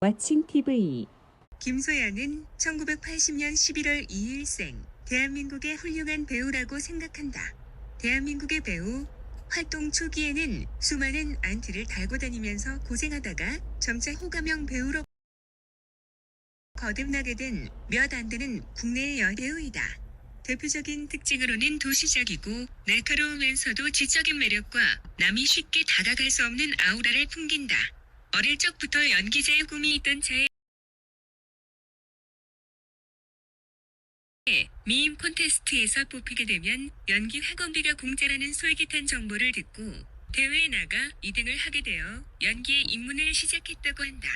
왓칭 TV 김소연은 1980년 11월 2일생, 대한민국의 훌륭한 배우라고 생각한다. 대한민국의 배우, 활동 초기에는 수많은 안티를 달고 다니면서 고생하다가 점차 호감형 배우로 거듭나게 된 몇 안 되는 국내의 여배우이다. 대표적인 특징으로는 도시적이고 날카로우면서도 지적인 매력과 남이 쉽게 다가갈 수 없는 아우라를 풍긴다. 어릴 적부터 연기자의 꿈이 있던 차에 미임 콘테스트에서 뽑히게 되면 연기 학원비가 공짜라는 솔깃한 정보를 듣고 대회에 나가 2등을 하게 되어 연기에 입문을 시작했다고 한다.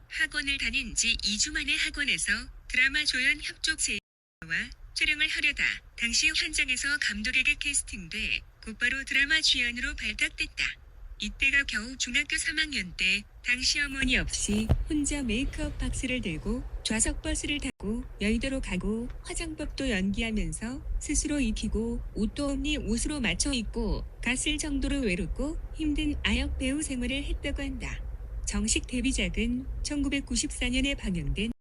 학원을 다닌 지 2주 만에 학원에서 드라마 조연 협조 제의와 촬영을 하려다 당시 현장에서 감독에게 캐스팅돼 곧바로 드라마 주연으로 발탁됐다. 이때가 겨우 중학교 3학년 때 당시 어머니 없이 혼자 메이크업 박스를 들고 좌석 버스를 타고 여의도로 가고 화장법도 연기하면서 스스로 입히고 옷도 언니 옷으로 맞춰 입고 갔을 정도로 외롭고 힘든 아역 배우 생활을 했다고 한다. 정식 데뷔작은 1994년에 방영된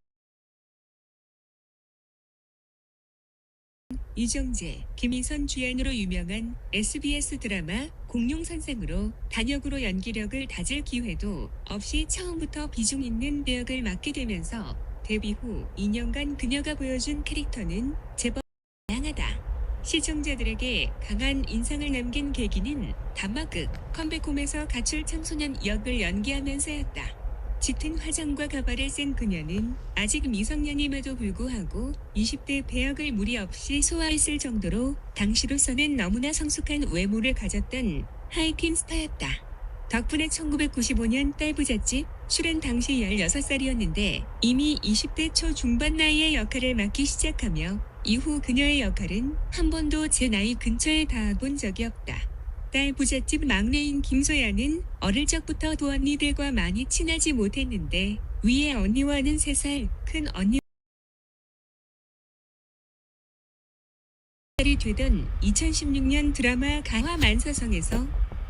이정재, 김희선 주연으로 유명한 SBS 드라마 공룡선생으로 단역으로 연기력을 다질 기회도 없이 처음부터 비중 있는 배역을 맡게 되면서 데뷔 후 2년간 그녀가 보여준 캐릭터는 제법 다양하다. 시청자들에게 강한 인상을 남긴 계기는 단막극 컴백홈에서 가출 청소년 역을 연기하면서였다. 짙은 화장과 가발을 쓴 그녀는 아직 미성년임에도 불구하고 20대 배역을 무리 없이 소화했을 정도로 당시로서는 너무나 성숙한 외모를 가졌던 하이틴 스타였다. 덕분에 1995년 딸부잣집 출연 당시 16살이었는데 이미 20대 초중반 나이의 역할을 맡기 시작하며 이후 그녀의 역할은 한 번도 제 나이 근처에 닿아본 적이 없다. 딸 부잣집 막내인 김소연은 어릴 적부터 두 언니들과 많이 친하지 못했는데 위의 언니와는 3살, 큰 언니 살이 되던 2016년 드라마 가화만사성에서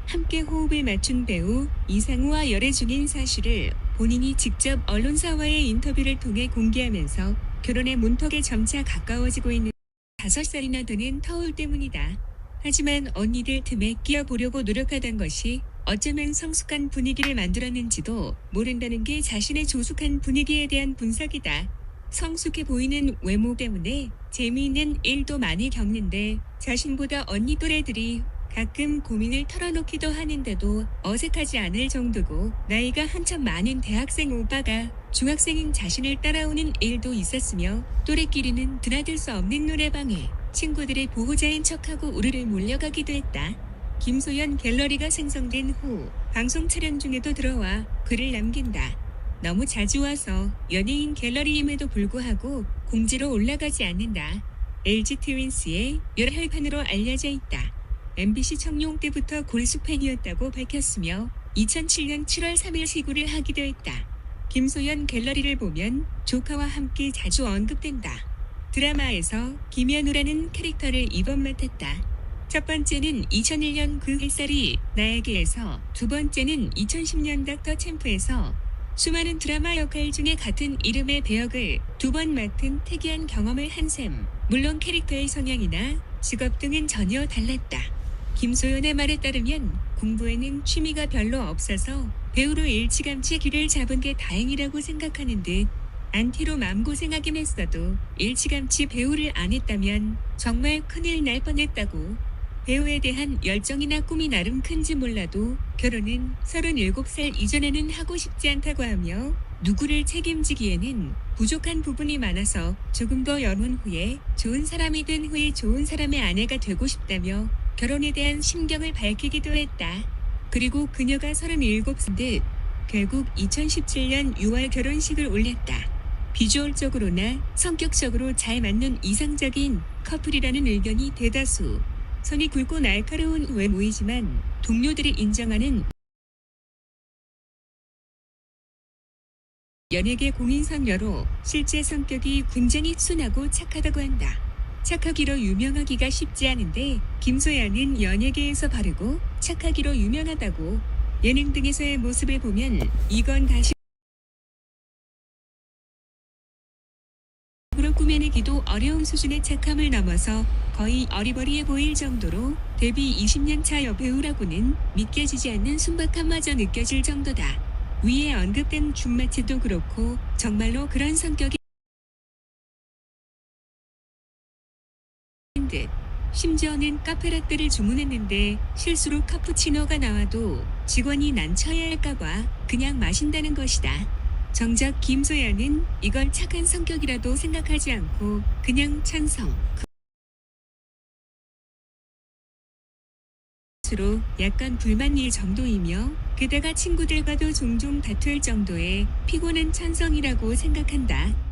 함께 호흡을 맞춘 배우 이상우와 열애 중인 사실을 본인이 직접 언론사와의 인터뷰를 통해 공개하면서 결혼의 문턱에 점차 가까워지고 있는 5살이나 되는 터울 때문이다. 하지만 언니들 틈에 끼어보려고 노력하던 것이 어쩌면 성숙한 분위기를 만들었는지도 모른다는 게 자신의 조숙한 분위기에 대한 분석이다. 성숙해 보이는 외모 때문에 재미있는 일도 많이 겪는데 자신보다 언니 또래들이 가끔 고민을 털어놓기도 하는데도 어색하지 않을 정도고 나이가 한참 많은 대학생 오빠가 중학생인 자신을 따라오는 일도 있었으며 또래끼리는 드나들 수 없는 노래방에 친구들의 보호자인 척하고 우르르 몰려가기도 했다. 김소연 갤러리가 생성된 후 방송 촬영 중에도 들어와 글을 남긴다. 너무 자주 와서 연예인 갤러리임에도 불구하고 공지로 올라가지 않는다. LG 트윈스의 열혈팬으로 알려져 있다. MBC 청룡 때부터 골수 팬이었다고 밝혔으며 2007년 7월 3일 시구를 하기도 했다. 김소연 갤러리를 보면 조카와 함께 자주 언급된다. 드라마에서 김연우라는 캐릭터를 이번 맡았다. 첫 번째는 2001년 그 햇살이 나에게에서, 두 번째는 2010년 닥터 챔프에서 수많은 드라마 역할 중에 같은 이름의 배역을 2번 맡은 특이한 경험을 한 셈. 물론 캐릭터의 성향이나 직업 등은 전혀 달랐다. 김소연의 말에 따르면 공부에는 취미가 별로 없어서 배우로 일찌감치 길을 잡은 게 다행이라고 생각하는 듯 안티로 마음고생하긴 했어도 일찌감치 배우를 안 했다면 정말 큰일 날 뻔했다고. 배우에 대한 열정이나 꿈이 나름 큰지 몰라도 결혼은 37살 이전에는 하고 싶지 않다고 하며 누구를 책임지기에는 부족한 부분이 많아서 조금 더 연혼 후에 좋은 사람이 된 후에 좋은 사람의 아내가 되고 싶다며 결혼에 대한 심경을 밝히기도 했다. 그리고 그녀가 37인 듯 결국 2017년 6월 결혼식을 올렸다. 비주얼적으로나 성격적으로 잘 맞는 이상적인 커플이라는 의견이 대다수. 선이 굵고 날카로운 외모이지만 동료들이 인정하는 연예계 공인선녀로 실제 성격이 굉장히 순하고 착하다고 한다. 착하기로 유명하기가 쉽지 않은데 김소연은 연예계에서 바르고 착하기로 유명하다고. 예능 등에서의 모습을 보면 이건 다시 꾸며내기도 어려운 수준의 착함을 넘어서 거의 어리버리해 보일 정도로 데뷔 20년 차 여배우라고는 믿겨지지 않는 순박함마저 느껴질 정도다. 위에 언급된 준마치도 그렇고 정말로 그런 성격인 듯. 심지어는 카페라떼를 주문했는데 실수로 카푸치노가 나와도 직원이 난처해 할까봐 그냥 마신다는 것이다. 정작 김소연은 이걸 착한 성격이라도 생각하지 않고 그냥 찬성. 스스로 약간 불만일 정도이며 게다가 친구들과도 종종 다툴 정도의 피곤한 찬성이라고 생각한다.